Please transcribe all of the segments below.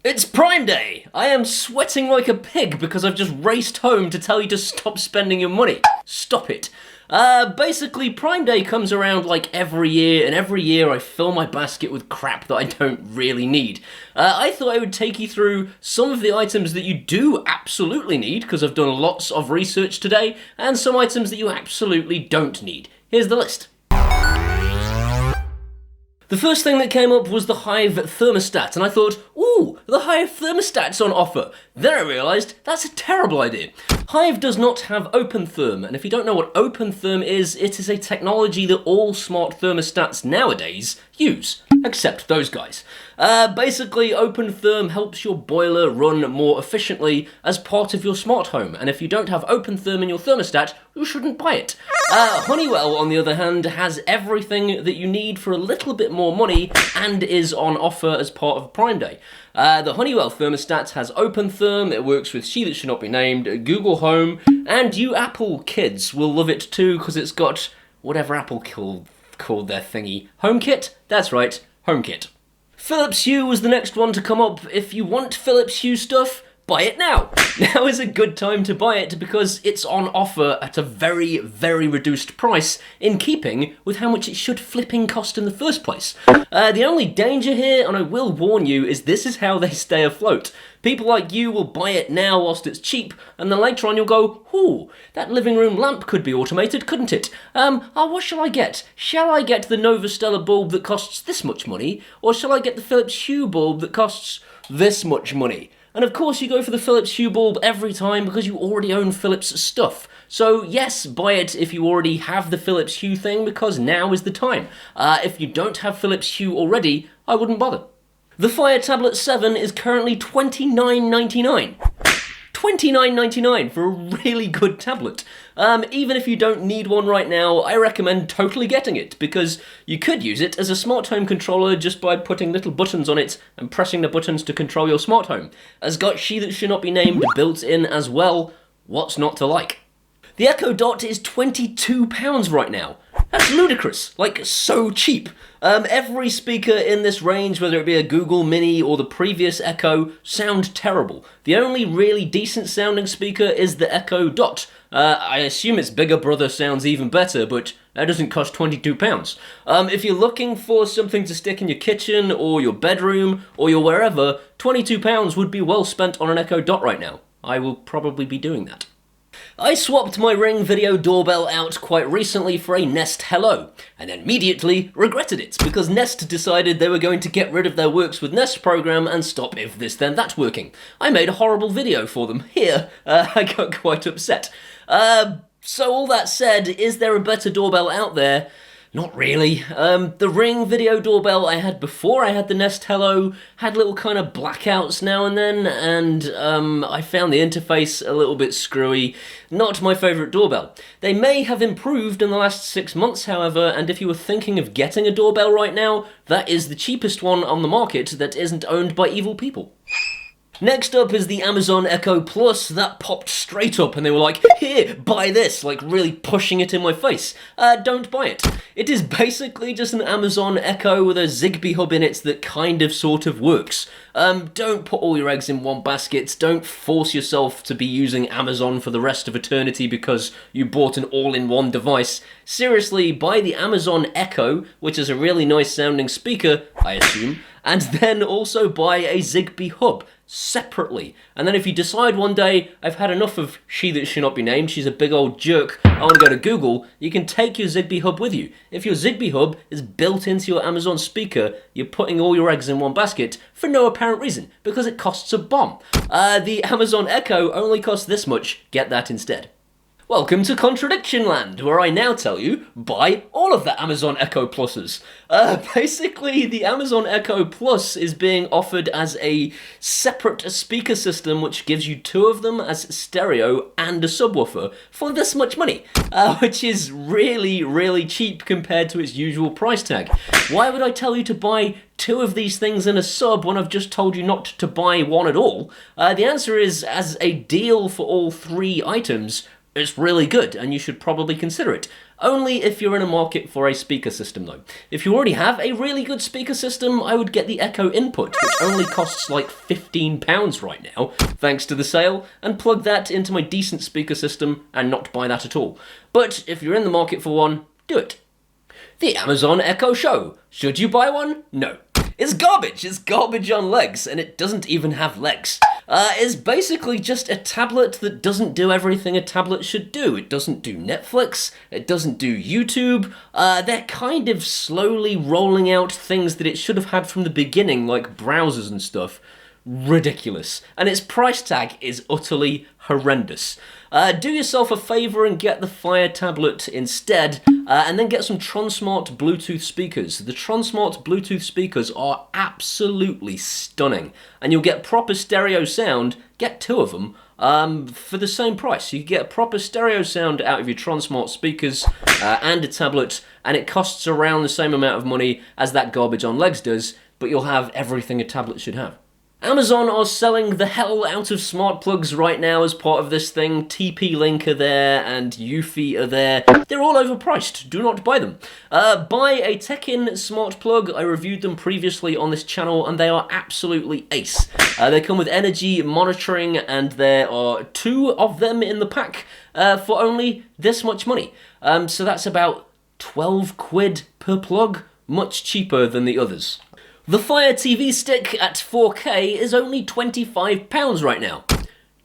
It's Prime Day! I am sweating like a pig because I've just raced home to tell you to stop spending your money. Stop it. Basically, Prime Day comes around like every year, and every year I fill my basket with crap that I don't really need. I thought I would take you through some of the items that you do absolutely need, because I've done lots of research today, and some items that you absolutely don't need. Here's the list. The first thing that came up was the Hive thermostat, and I thought, ooh, the Hive thermostat's on offer. Then I realised that's a terrible idea. Hive does not have OpenTherm, and if you don't know what OpenTherm is, it is a technology that all smart thermostats nowadays use, except those guys. Basically, OpenTherm helps your boiler run more efficiently as part of your smart home, and if you don't have OpenTherm in your thermostat, you shouldn't buy it. Honeywell, on the other hand, has everything that you need for a little bit more money and is on offer as part of Prime Day. The Honeywell thermostat has OpenTherm, it works with She That Should Not Be Named, Google Home, and you Apple kids will love it too because it's got whatever Apple called their thingy. HomeKit? That's right, HomeKit. Philips Hue was the next one to come up. If you want Philips Hue stuff, buy it now. Now is a good time to buy it because it's on offer at a very, very reduced price in keeping with how much it should flipping cost in the first place. The only danger here, and I will warn you, is this is how they stay afloat. People like you will buy it now whilst it's cheap, and then later on you'll go, ooh, that living room lamp could be automated, couldn't it? What shall I get? Shall I get the Nova Stella bulb that costs this much money, or shall I get the Philips Hue bulb that costs this much money? And of course you go for the Philips Hue bulb every time because you already own Philips stuff. So yes, buy it if you already have the Philips Hue thing because now is the time. If you don't have Philips Hue already, I wouldn't bother. The Fire Tablet 7 is currently $29.99. $29.99 for a really good tablet. Even if you don't need one right now, I recommend totally getting it, because you could use it as a smart home controller just by putting little buttons on it and pressing the buttons to control your smart home. Has got She That Should Not Be Named built in as well. What's not to like? The Echo Dot is £22 right now. That's ludicrous, like so cheap. Every speaker in this range, whether it be a Google Mini or the previous Echo, sound terrible. The only really decent sounding speaker is the Echo Dot. I assume its bigger brother sounds even better, but that doesn't cost £22. If you're looking for something to stick in your kitchen or your bedroom or your wherever, £22 would be well spent on an Echo Dot right now. I will probably be doing that. I swapped my Ring video doorbell out quite recently for a Nest Hello, and immediately regretted it, because Nest decided they were going to get rid of their Works with Nest program and stop If This Then That working. I made a horrible video for them. Here, I got quite upset. So all that said, is there a better doorbell out there? Not really. The Ring video doorbell I had before I had the Nest Hello had little kind of blackouts now and then, and I found the interface a little bit screwy. Not my favourite doorbell. They may have improved in the last 6 months, however, and if you were thinking of getting a doorbell right now, that is the cheapest one on the market that isn't owned by evil people. Next up is the Amazon Echo Plus. That popped straight up and they were like, here, buy this, like really pushing it in my face. Don't buy it. It is basically just an Amazon Echo with a Zigbee hub in it that kind of sort of works. Don't put all your eggs in one basket. Don't force yourself to be using Amazon for the rest of eternity because you bought an all-in-one device. Seriously, buy the Amazon Echo, which is a really nice sounding speaker, I assume, and then also buy a Zigbee hub separately. And then if you decide one day, I've had enough of She That Should Not Be Named, she's a big old jerk, I want to go to Google, you can take your Zigbee hub with you. If your Zigbee hub is built into your Amazon speaker, you're putting all your eggs in one basket for no apparent reason, because it costs a bomb. The Amazon Echo only costs this much, get that instead. Welcome to Contradiction Land, where I now tell you, buy all of the Amazon Echo Pluses. Basically, the Amazon Echo Plus is being offered as a separate speaker system which gives you two of them as stereo and a subwoofer for this much money, which is really, really cheap compared to its usual price tag. Why would I tell you to buy two of these things in a sub when I've just told you not to buy one at all? The answer is, as a deal for all three items, it's really good, and you should probably consider it. Only if you're in a market for a speaker system though. If you already have a really good speaker system, I would get the Echo Input, which only costs like £15 right now, thanks to the sale, and plug that into my decent speaker system and not buy that at all. But if you're in the market for one, do it. The Amazon Echo Show. Should you buy one? No. It's garbage. It's garbage on legs, and it doesn't even have legs. It's basically just a tablet that doesn't do everything a tablet should do. It doesn't do Netflix, it doesn't do YouTube. They're kind of slowly rolling out things that it should have had from the beginning, like browsers and stuff. Ridiculous. And its price tag is utterly horrendous. Do yourself a favour and get the Fire tablet instead, and then get some Tronsmart Bluetooth speakers. The Tronsmart Bluetooth speakers are absolutely stunning, and you'll get proper stereo sound, get 2 of them, for the same price. You get proper stereo sound out of your Tronsmart speakers and a tablet, and it costs around the same amount of money as that garbage on legs does, but you'll have everything a tablet should have. Amazon are selling the hell out of smart plugs right now as part of this thing. TP-Link are there and Eufy are there. They're all overpriced. Do not buy them. Buy a Tekin smart plug. I reviewed them previously on this channel and they are absolutely ace. They come with energy monitoring and there are 2 of them in the pack for only this much money. So that's about 12 quid per plug. Much cheaper than the others. The Fire TV stick at 4K is only £25 right now.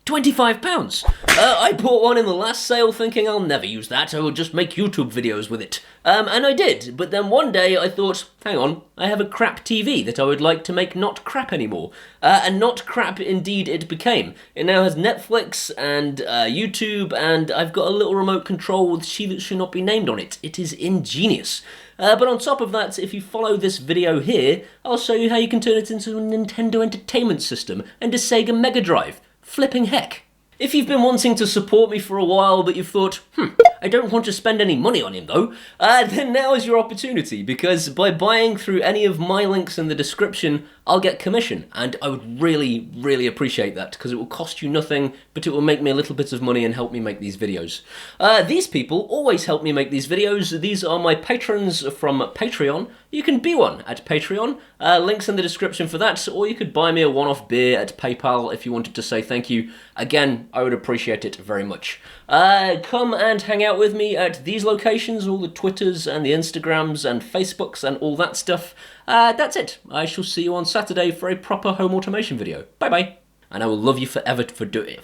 £25! I bought one in the last sale thinking I'll never use that, I will just make YouTube videos with it. And I did, but then one day I thought, hang on, I have a crap TV that I would like to make not crap anymore. And not crap indeed it became. It now has Netflix and YouTube, and I've got a little remote control with She That Should Not Be Named on it. It is ingenious. But on top of that, if you follow this video here, I'll show you how you can turn it into a Nintendo Entertainment System and a Sega Mega Drive. Flipping heck. If you've been wanting to support me for a while, but you've thought, I don't want to spend any money on him though, then now is your opportunity, because by buying through any of my links in the description, I'll get commission, and I would really, really appreciate that, because it will cost you nothing, but it will make me a little bit of money and help me make these videos. These people always help me make these videos. These are my patrons from Patreon. You can be one at Patreon. Links in the description for that, or you could buy me a one-off beer at PayPal if you wanted to say thank you. Again, I would appreciate it very much. Come and hang out with me at these locations, all the Twitters and the Instagrams and Facebooks and all that stuff. That's it. I shall see you on Saturday for a proper home automation video. Bye bye. And I will love you forever for doing it.